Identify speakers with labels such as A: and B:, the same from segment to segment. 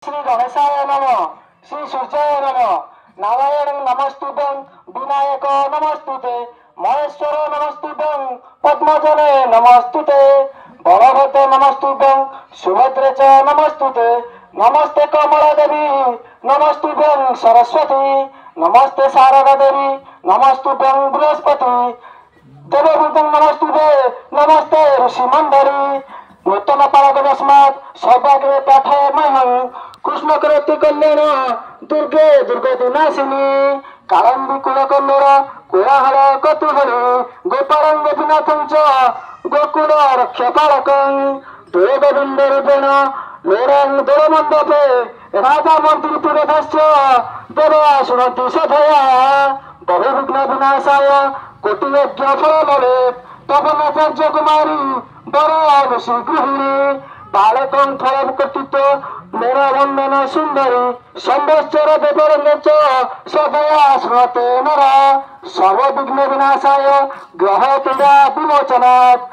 A: श्री गणेशाय नमः श्री सूर्याय नमः नारायण नमस्तुतं विनायक नमस्तुते महेश्वर नमस्तुतं पद्मजने नमस्तुते बलभद्र नमस्तुतं सुभद्रे च नमस्तुते नमस्ते कमला देवी नमस्तुतं सरस्वती नमस्ते शारदा देवी नमस्तुतं बृहस्पति देवभूतं नमस्तुते नमस्ते ऋषिमंडली नूतन पारगस्मात् सौभाग्ये पाठयामहं कृष्ण करोति कल्याण दुर्गे दुर्गति नाशिनी कालंदी कुलकन्नर कोलाहल कतुहरी गोपालं गोपीनाथं च गोकुल रक्षपालकं देवबृन्द रूपेण लोरं दोलमण्डपे राजा मन्त्री तीर्थश्च देवा शृणोति सधया बहुविघ्न विनाशाय कोटियज्ञ फलमवेत् तपनाचार्य कुमारी वर ऋषि गृहिणी बालकं फलकर्तृत्व मेरवन्दन सुंदरी संवत्सर देवरंग च सदया श्रुते नर सर्वविघ्न विनाशाय ग्रह पीड़ा विमोचनात्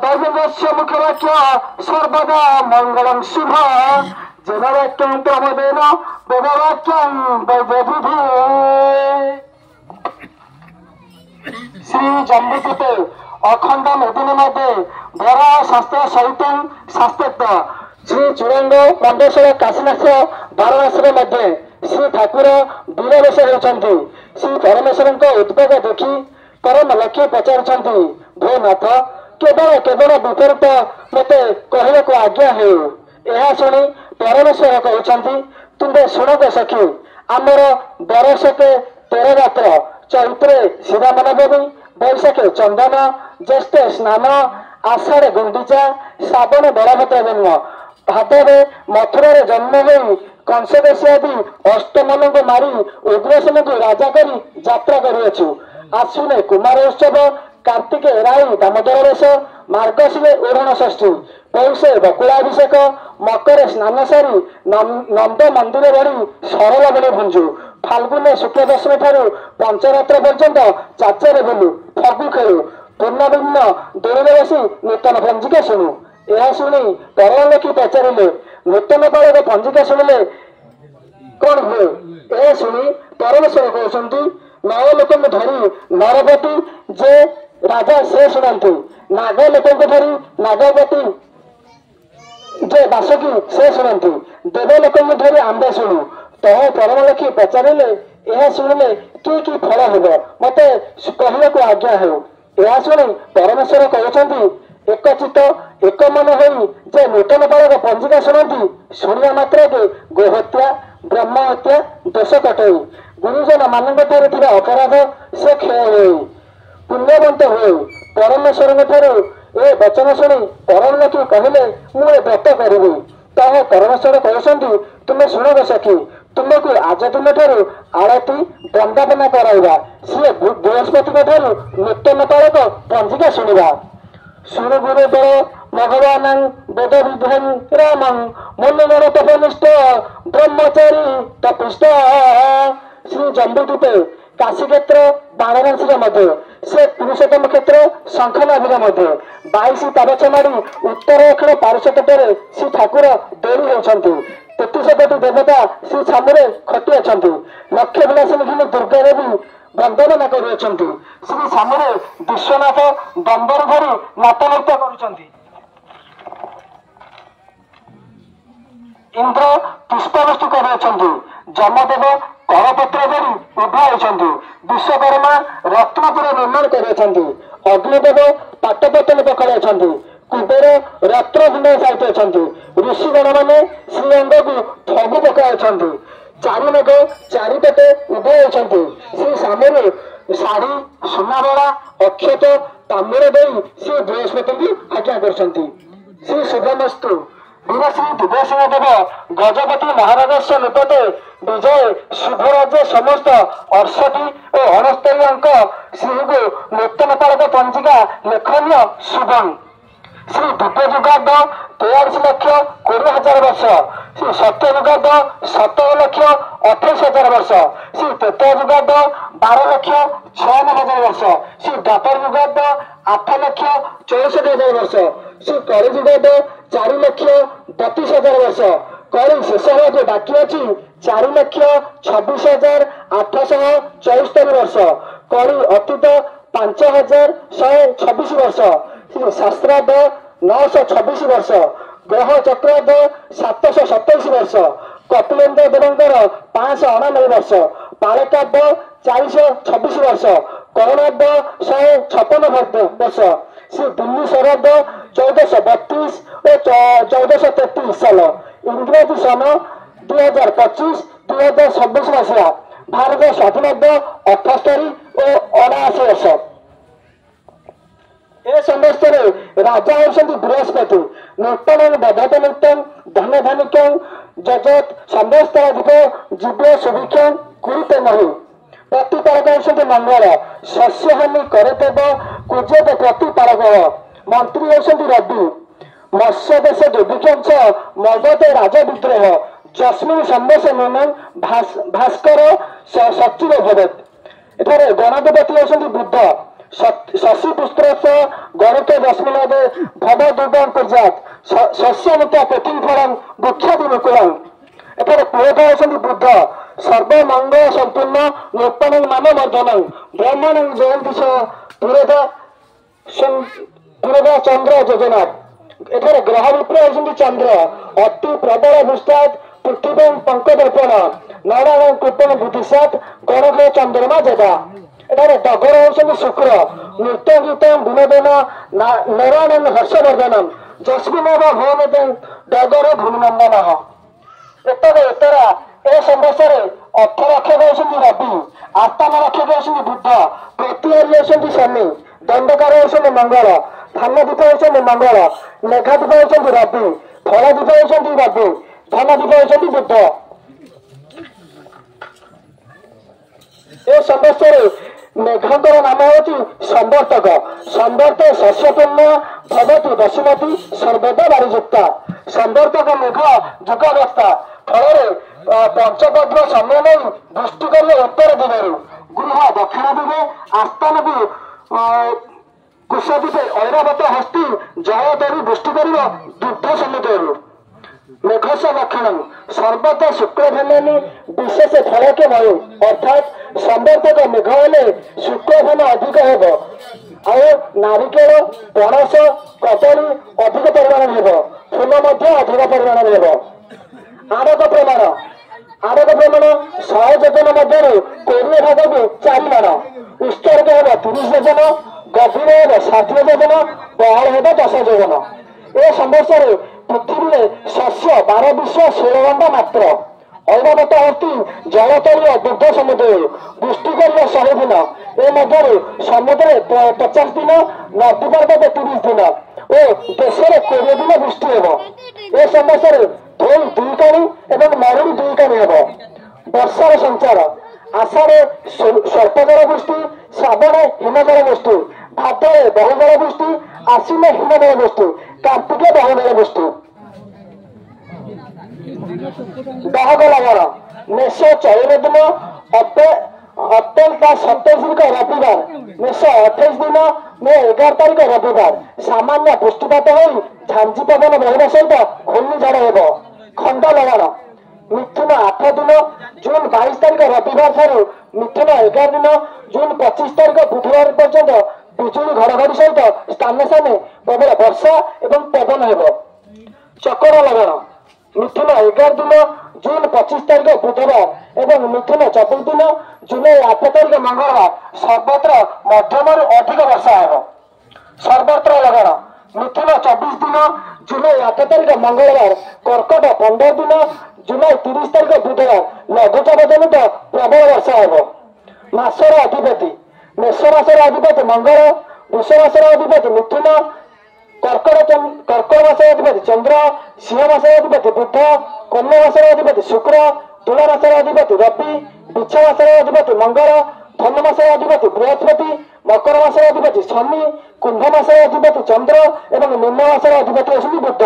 A: दैवस्य मुखवाक्य सर्वदा मंगलं शुभ जनवाक्यं प्रमोदेन वेदवाक्यं वैदविधि श्री जम्बूद्वीपे अखंड मेदिनी मध्ये भरा शास्त्र सहित शास्त्रज्ञ श्री चूड़ांग मंडेश्वर काशीनाथ वाराणसी मध्य श्री ठाकुर वीरवेश होती श्री परमेश्वर उद्वेग देखी परम लक्ष्य पचार भो नाथ केवल केवल विपरीत मत कहवाक आज्ञा हो यह शुणी परमेश्वर कहते तुम्हें शुणक सखी आमर बरषके 13 रात्र चैत्रे श्रीराम नवमी बैशाखे चंदन ज्येष्ठ स्नान आषाढ़ गुंडीचा श्रावण बलभद्र जन्म भादवे मथुरा जन्म हो कंसदेशी आदि अष्टमन को मारी उग्रसेन को राजा करी यात्रा करुअछु आश्विने कुमार उत्सव कार्तिके राई दामोदर वेश मार्गशीरे ओढ़ण षष्ठी पौषे बकुलाभिषेक मकर स्नान सारी नंद मंदिर बढ़ी सरल बड़ी भंजु फाल्गुने शुक्ल दशमी ठारू पंचरात्र पर्यंत चाचारे बुलु फगु खेलु पूर्णभिन्न दोड़े बसी नूतन पंजिका शुणु यह शुणी परलोकी पचारे नूतन पालक पंजिका शुणिले कौन हुए यह शुणी परमेश्वर कहते 9 लोक धरी नरपति जे राजा से शुणु नाग लोक धरी नागपति जे बासकी से शुणु देवलोक धरी आंबे शुणु तह परमलक्ष्मी पचारे यह शुणिले कि फल हम मत कहवाक आज्ञा हो यह शुणी परमेश्वर कहते एकचित एक मन हो जे नूतन पालक पंजिका शुणती शुणिया मात्र के गोहत्या ब्रह्म हत्या दोष कटई गुरुजन मान अपराध से क्षय हो पुण्यवंत हो परमेश्वर ए वचन शुणी परमलक्ष्मी कहले मुझे व्रत करी तह परमेश्वर कहते तुम्हें शुणक सखी तुमको आज दिन ठारू आरती वंदापना कराइबा सी बृहस्पति ठारू नूतन पालक पंजिका शुणा शुणु गुरुदर भगवान वेद विधान रामं मुनिगण तपनिष्ठ ब्रह्मचारी तपिष्ठ श्री जम्बूद्वीपे काशी क्षेत्र वाराणसी मध्य से पुरुषोत्तम क्षेत्र शंखनाभि मध्य 22 तारच माड़ी उत्तर दक्षिण पार्श्व तटरे श्री ठाकुर देवी होती 33 कोटी देवता श्री छामुरे खटी अच्छा लक्ष्य विलासिनी दुर्गा देवी वंदना करुँच श्री छामुरे विश्वनाथ दंबर धरी नाट नृत्य कर इंद्र पुष्पवस्तु कर जमदेव करपत्र धरी उभा होती विश्वकर्मा रत्नपुर निर्माण कर अग्निदेव पाटपतन पकड़ कुबेर रत्नकुंड साहित्य अच्छा ऋषिगण मैंने श्रीअंग को फगु पकाई चारिमेघ चारिपटे उभय होती श्री सामने शाढ़ी सुनाबड़ा अक्षत ताम्र दे श्री बृहस्पति की आज्ञा कर श्री शुभमस्तु वीरश्री दिव्यसिंह देव गजपति महाराज निपटे विजय शुभराज्य समस्त 68 और 69 अंक श्री को नूतन पालक पंजिका लेखनीय शुभम श्री दिव्य युगाद 43 लक्ष 20,000 वर्ष श्री सत्य युगाद 17 लक्ष 28,000 वर्ष श्री त्रेता युगाद 12 लक्ष 96,000 वर्ष श्री द्वापर युगाद 8 लक्ष 64,000 वर्ष श्री कलि युगाद 4 लक्ष 32,000 वर्ष कली शेष होगा बाकी अच्छी 4,26,874 वर्ष कली अतीत 5,126 वर्ष शास्त्रार्ध 926 वर्ष ग्रह चक्रार्ध 727 वर्ष कपिलेन्द्र देवंकर 599 वर्ष पालकार्ध 426 वर्ष करणार्ध 156 वर्ष श्री दिल्ली शराब्द 1432 और 1433 साल इंग्रेजी सन 2025-2026 मसीहा भारत स्वाधीनता 78 और 79 वर्ष ए समस्त राजा होती बृहस्पति नूतन दधत नूतन धन धनिक जजत समस्त अधिक जीव सुभिक्ष कुरुते नहीं प्रतिपालक होती मंगल शस्य हानि करे तब कुजत प्रतिपालक मंत्री होती रवि मत्स्य देश दुर्भिक्ष मगध राजा विद्रोह जस्मिन संदेश नूनन भास्कर सचिव भवेत एठारे गणदेवती होती बुद्ध शशि पुस्त्र गणित जस्मिन भव दुर्गम प्रजात शस्यमुता पेटिंग फलम वृक्षादि मुकुलम एठारे पुरोधा होती बुद्ध सर्वमंगल संपूर्ण नूतन मान वर्धन ब्रह्मण जयंती पुरोधा चंद्र योजनाथ एठारे ग्रह विप्र होती चंद्र अति प्रबल भूस्ताद पृथ्वी पंकदर्पण नारायण कृपण बुद्धिसात गणग्रह चंद्रमा जदा एठारे डगर होती शुक्र नृत्य गीत विनोदन नारायण हर्षवर्धनम जस्मिन भवन डगर भूमिनंदन एतरा ए संवत्सर अर्थ रक्षक होती रवि आत्मा रक्षक होती बुद्ध प्रतिहारी होती शनि दंडकार होती मंगल धानदीप होती मंगल मेघादीप होती रवि फलदीप होती रवि धनदीप होती बुद्ध ए संवत्सर मेघंकर नाम होती संवर्तक संवर्त शस्यपूर्ण भवती वसुमती सर्वदा बारिजुक्ता संवर्तक मेघ जुगवस्था फल पंचपद्म समय नहीं दृष्टि कर उत्तर दिगरु गृह दक्षिण दिगे आस्थान भी कुशदीपे ऐरावत हस्ती जल तरी दृष्टि कर दुग्ध समुद्र मेघस लक्षण सर्वदा शुक्रधनी विशेष फलक भय अर्थात संवर्तक मेघ हेले शुक्रधन अधिक हेब आ नारिकेल पणस कदली अधिक परिमाण हेब फूल अधिक परिमाण हेब आरक प्रमाण 100 योजन मध्य 20 भाग को 4 माण उत्सर्ग हेब 30 योजन गभीर हेब 60 योजन बहल हेब 10 योजन ए संवत्सर पृथ्वी में शस्य 12 विश्व 16 घंटा मात्र ऐरावत हस्ती जलतरीय दुग्ध समुद्र दृष्टि कर 100 दिन ए मध्य समुद्र 50 दिन नदी पर्वत 30 दिन और देश में 20 दिन दृष्टि हेब ए संवत्सर धोई 2 काणी एवं मरुड़ी 2 काणी हेब वर्षार संचार आषाढ़े स्वल्पजल वृष्टि श्रावणे हिमजल वृष्टि भाद्रे बहुजल वृष्टि आश्विने हिमजल वृष्टि कार्तिके बहुजल वृष्टि दहक लगन मेष 14 दिन अप्रैल 27 रविवार मेष 28 दिन मे 11 तारीख रविवार सामान्य पुष्टिपात हो झांझी पवन बहना सहित घूर्णिझड़ हेब खंड लगन मिथुन 8 दिन जून 22 तारीख रविवार ठारू मिथुन 11 दिन जून 25 तारीख बुधवार पर्यंत बिजुली घड़घड़ी सहित स्थान स्थान प्रबल वर्षा एवं पवन हेब चक्र लगन मिथुन 11 दिन जून 25 तारीख बुधवार एवं मिथुन 24 दिन जुलाई 8 तारीख मंगलवार सर्वत्र मध्यम अधिक वर्षा हेब सर्वत्र लगन मिथुन 24 दिन जुलाई 8 तारीख मंगलवार कर्कट 15 दिन जुलाई 30 तारीख बुधवार लघुचाप जनित प्रबल वर्षा हेब मासर अधिपति मेष मासर अधिपति मंगल वृष मासर अधिपति मिथुन कर्कट मासर अधिपति चंद्र सिंह मासर अधिपति बुध कन्या मासर अधिपति शुक्र तुला मासर अधिपति रवि वृक्ष मासर अधिपति मंगल धनु मासर अधिपति बृहस्पति मकर मासर अधिपति शनि कुंभ मासर अधिपति चंद्र एवं मीन मासर अधिपति होती बुध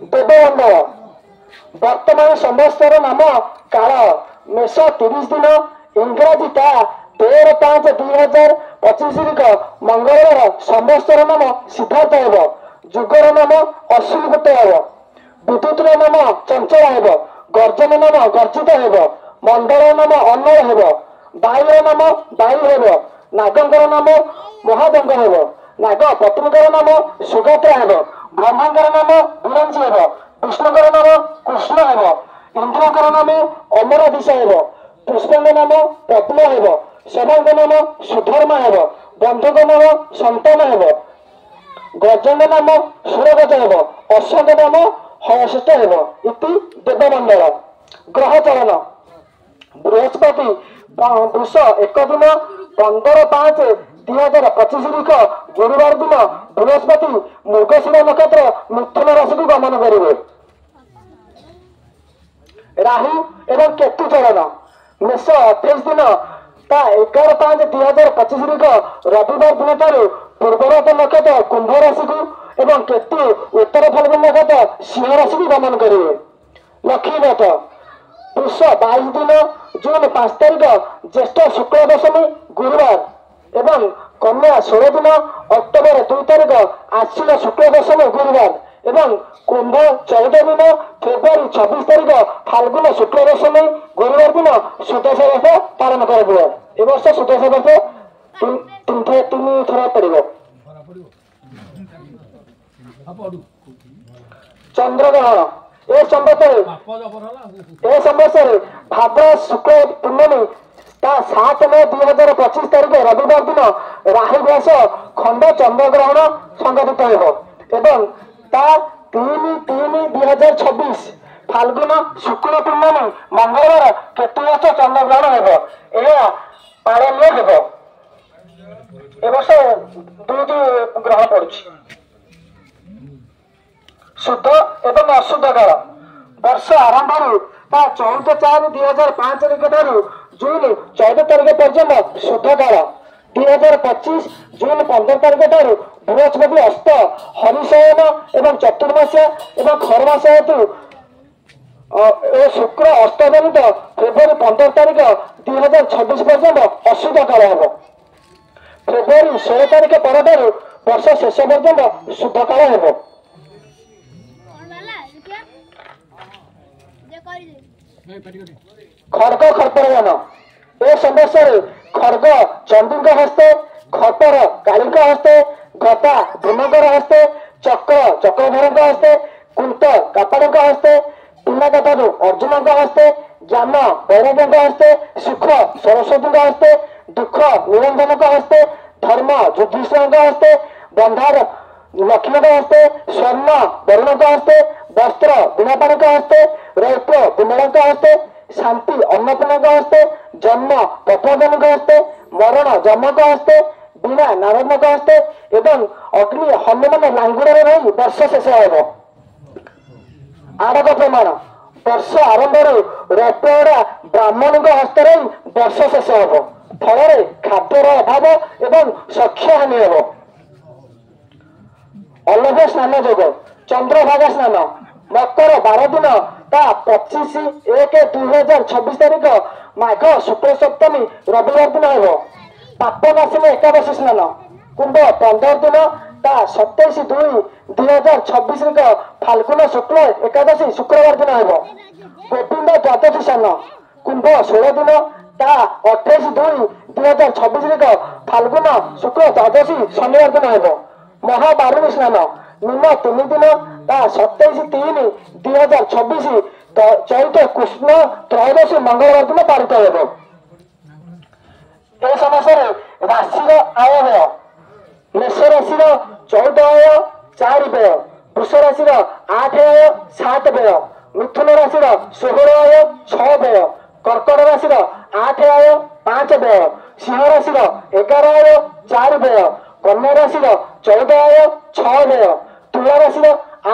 A: देवमंडल वर्तमान संवत्सर नाम काल मेष 30 दिन इंग्राजी ता 13/5/2025 मंगलवार संवत्सर नाम सिद्धार्थ हेब ଯୁଗର ନାମ ଅଶ୍ରୁଭୂତ ହେବ। ବିଦ୍ୟୁତର ନାମ ଚଞ୍ଚଳ ହେବ। ଗର୍ଜନ ନାମ ଗର୍ଜିତ ହେବ। ମଣ୍ଡଳ ନାମ ଅନଳ ହେବ। ବାୟୁର ନାମ ବାୟୁ ହେବ। ନାଗଙ୍କର ନାମ ମହାଦଙ୍ଗ ହେବ। ନାଗ ପତ୍ନୀଙ୍କର ନାମ ସୁଗାତ୍ରା ହେବ। ବ୍ରହ୍ମାଙ୍କର ନାମ ବିରଞ୍ଚି ହେବ। ବିଷ୍ଣୁଙ୍କର ନାମ କୃଷ୍ଣ ହେବ। ଇନ୍ଦ୍ରଙ୍କର ନାମ ଅମରାଧୀଶ ହେବ। ପୁଷ୍ପଙ୍କ ନାମ ପଦ୍ମ ହେବ। ସଭାଙ୍କ ନାମ ସୁଧର୍ମା ହେବ। ବନ୍ଧୁଙ୍କ ନାମ ସନ୍ତାନ ହେବ। ଗଜଙ୍କ ନାମ ସୁରଗଜ ହେବ। ଅଶ୍ୱଙ୍କ ନାମ ହୟଶ୍ରେଷ୍ଠ ହେବ। ଇତି ଦେବମଣ୍ଡଳ। ଗ୍ରହ ଚଳନ ବୃହସ୍ପତି ବୃଷ 1 ଦିନ 15/5/2025 ତାରିଖ ଗୁରୁବାର ଦିନ ବୃହସ୍ପତି ମୃଗଶିର ନକ୍ଷତ୍ର ମିଥୁନ ରାଶିକୁ ଗମନ କରିବେ। ରାହୁ ଏବଂ କେତୁ ଚଳନ ମେଷ 28 ଦିନ ତା 11/5/2025 ତାରିଖ ରବିବାର ଦିନ ଠାରୁ ପୂର୍ବରତ ନକ୍ଷତ୍ର କୁମ୍ଭ ରାଶିକୁ ଏବଂ କେତୁ ଉତ୍ତର ଫାଲ୍ଗୁନ ନକ୍ଷତ୍ର ସିଂହ ରାଶିକୁ ଗମନ କରିବେ। ଲକ୍ଷ୍ମୀନାଥ ପୁଷ 22 ଦିନ ଜୁନ 5 ତାରିଖ ଜ୍ୟେଷ୍ଠ ଶୁକ୍ଳ ଦଶମୀ ଗୁରୁବାର ଏବଂ କନ୍ୟା 16 ଦିନ ଅକ୍ଟୋବର 2 ତାରିଖ ଆଶ୍ବିନ ଶୁକ୍ଳ ଦଶମୀ ଗୁରୁବାର ଏବଂ କୁମ୍ଭ 14 ଦିନ ଫେବୃଆରୀ 26 ତାରିଖ ଫାଲ୍ଗୁନ ଶୁକ୍ଳ ଦଶମୀ ଗୁରୁବାର ଦିନ ସୁଦଶା ବର୍ଷ ପାଳନ କରାଯିବ। ଏ ବର୍ଷ ସୁଦଶା ବର୍ଷ 3 ଥର ପଡ଼ିବ। ଚନ୍ଦ୍ରଗ୍ରହଣ ଏ ସମ୍ବତ୍ସରରେ ଭାଦ୍ର ଶୁକ୍ଳ ପୂର୍ଣ୍ଣମୀ ତା 7 ମେ 2025 ତାରିଖ ରବିବାର ଦିନ ରାହୁ ବ୍ୟାସ ଖଣ୍ଡ ଚନ୍ଦ୍ରଗ୍ରହଣ ସଂଘଟିତ ହେବ ଏବଂ ତା 3/3/2026 ଫାଲ୍ଗୁନ ଶୁକ୍ଳ ପୂର୍ଣ୍ଣମୀ ମଙ୍ଗଳବାର କେତୁବର୍ଷ ଚନ୍ଦ୍ରଗ୍ରହଣ ହେବ। ଏହା ପାଳନୀୟ ହେବ। ଏ ବର୍ଷ 2ଟି ଗ୍ରହଣ ପଡୁଛି। ଶୁଦ୍ଧ ଏବଂ ଅଶୁଦ୍ଧ କାଳ ବର୍ଷ ଆରମ୍ଭରୁ ତା 14/4/2005 ତାରିଖ ଠାରୁ ଜୁନ 14 ତାରିଖ ପର୍ଯ୍ୟନ୍ତ ଶୁଦ୍ଧ କାଳ। 2025 ଜୁନ 15 ତାରିଖ ଠାରୁ ବୃହସ୍ପତି ଅସ୍ତ ହରିଶୟନ ଏବଂ ଚତୁର୍ମାସ୍ୟା ଏବଂ ଖରମାସ ହେତୁ ଶୁକ୍ର ଅସ୍ତଜନିତ ଫେବୃଆରୀ 15 ତାରିଖ 2026 ପର୍ଯ୍ୟନ୍ତ ଅଶୁଦ୍ଧ କାଳ ହେବ। ଫେବୃଆରୀ 16 ତାରିଖ ପରଠାରୁ ବର୍ଷ ଶେଷ ପର୍ଯ୍ୟନ୍ତ ଶୁଦ୍ଧ କାଳ ହେବ। ଖଡ୍ଗ ଖର୍ପରଦାନ ଏ ସମ୍ବତ୍ସରରେ ଖଡ୍ଗ ଚଣ୍ଡୀଙ୍କ ହସ୍ତେ, ଖପର କାଳୀଙ୍କ ହସ୍ତେ, ଗଦା ଭୀମଙ୍କର ହସ୍ତେ, ଚକ୍ର ଚକ୍ରଧରଙ୍କ ହସ୍ତେ, କୁନ୍ତ କାପାଡଙ୍କ ହସ୍ତେ, ପିନାକଠାରୁ ଅର୍ଜୁନଙ୍କ ହସ୍ତେ, ଜ୍ଞାନ ବୈରାଗ୍ୟଙ୍କ ହସ୍ତେ, ସୁଖ ସରସ୍ୱତୀଙ୍କ ହସ୍ତେ, ଦୁଃଖ ନିରଞ୍ଜନଙ୍କ ହସ୍ତେ, ଧର୍ମ ଯୁଧିଷ୍ଠିରଙ୍କ ହସ୍ତେ, ବନ୍ଧାର ଲକ୍ଷ୍ମୀଙ୍କ ହସ୍ତେ, ସ୍ୱର୍ଣ୍ଣ ବରୁଣଙ୍କ ହସ୍ତେ, ବସ୍ତ୍ର ବୀଣାପାଣଙ୍କ ହସ୍ତେ, ରୌପ୍ୟ ବିମଳାଙ୍କ ହସ୍ତେ, ଶାନ୍ତି ଅନ୍ନପୂର୍ଣ୍ଣାଙ୍କ ହସ୍ତେ, ଜନ୍ମ ପଦ୍ମଜନଙ୍କ ହସ୍ତେ, ମରଣ ଯମଙ୍କ ହସ୍ତେ, ବୀଣା ନାରଦଙ୍କ ହସ୍ତେ ଏବଂ ଅଗ୍ନି ହନୁମାନ ଲାଙ୍ଗୁଡ଼ରେ ରହି ବର୍ଷ ଶେଷ ହେବ। ଆଡ଼କ ପ୍ରମାଣ ବର୍ଷ ଆରମ୍ଭରୁ ରୌପ୍ୟଗୁଡ଼ା ବ୍ରାହ୍ମଣଙ୍କ ହସ୍ତରେ ବର୍ଷ ଶେଷ ହେବ। ଫଳରେ ଖାଦ୍ୟର ଅଭାବ ଏବଂ ସଖ୍ୟ ହାନି ହେବ। ଅଲଭ୍ୟ ସ୍ନାନ ଯୋଗ ଚନ୍ଦ୍ରଭାଗା ସ୍ନାନ ମକର 12 ଦିନ ତା 25/1/2026 ତାରିଖ ମାଘ ଶୁକ୍ଳ ସପ୍ତମୀ ରବିବାର ଦିନ ହେବ। ପାପନାଶିନୀ ଏକାଦଶୀ ସ୍ନାନ କୁମ୍ଭ 15 ଦିନ ତା 27/2/2026 ତାରିଖ ଫାଲ୍ଗୁନ ଶୁକ୍ଳ ଏକାଦଶୀ ଶୁକ୍ରବାର ଦିନ ହେବ। ଗୋବିନ୍ଦ ଦ୍ୱାଦଶୀ ସ୍ନାନ କୁମ୍ଭ 16 ଦିନ ତା 28/2/2026 ତାରିଖ ଫାଲ୍ଗୁନ ଶୁକ୍ଳ ଦ୍ୱାଦଶୀ ଶନିବାର ଦିନ ହେବ। ମହାବାରୁଣୀ ସ୍ନାନ ନିମ୍ନ 3 ଦିନ ତା 27/3/2026 ଚୈତ୍ର କୃଷ୍ଣ ତ୍ରୟୋଦଶୀ ମଙ୍ଗଳବାର ଦିନ ପାଳିତ ହେବ। ଏ ସମସ୍ୟାରେ ରାଶିର ଆୟ ବ୍ୟୟ ମେଷ ରାଶିର 14 ଆୟ 4 ବ୍ୟୟ, ବୃଷ ରାଶିର 8 ଆୟ 7 ବ୍ୟୟ, ମିଥୁନ ରାଶିର 16 ଆୟ 6 ବ୍ୟୟ, କର୍କଟ ରାଶିର 8 ଆୟ 5 ବ୍ୟୟ, ସିଂହ ରାଶିର 11 ଆୟ 4 ବ୍ୟୟ, କନ୍ୟା ରାଶିର 14 ଆୟ 6 ବ୍ୟୟ, ତୁଳା ରାଶିର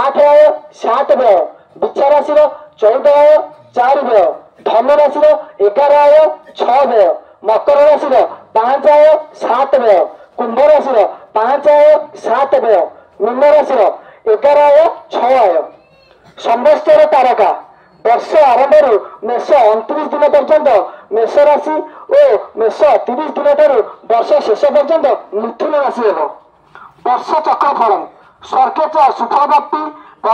A: 8 ଆୟ 7 ବ୍ୟୟ, ବିଛା ରାଶିର 14 ଆୟ 4 ବ୍ୟୟ, ଧନୁ ରାଶିର 11 ଆୟ 6 ବ୍ୟୟ, ମକର ରାଶିର 5 ଆୟ 7 ବ୍ୟୟ, କୁମ୍ଭ ରାଶିର 5 ଆୟ 7 ବ୍ୟୟ, ମୀନ ରାଶିର 11 ଆୟ 6 ଆୟ। ସମ୍ବତ୍ସର ତାରକା ବର୍ଷ ଆରମ୍ଭରୁ ମେଷ 29 ଦିନ ପର୍ଯ୍ୟନ୍ତ ମେଷ ରାଶି ଓ ମେଷ 30 ଦିନ ଠାରୁ ବର୍ଷ ଶେଷ ପର୍ଯ୍ୟନ୍ତ ମିଥୁନ ରାଶି ହେବ। ବର୍ଷ ଚକ୍ରଫଳ स्वर्गेच्या सुखाबाबती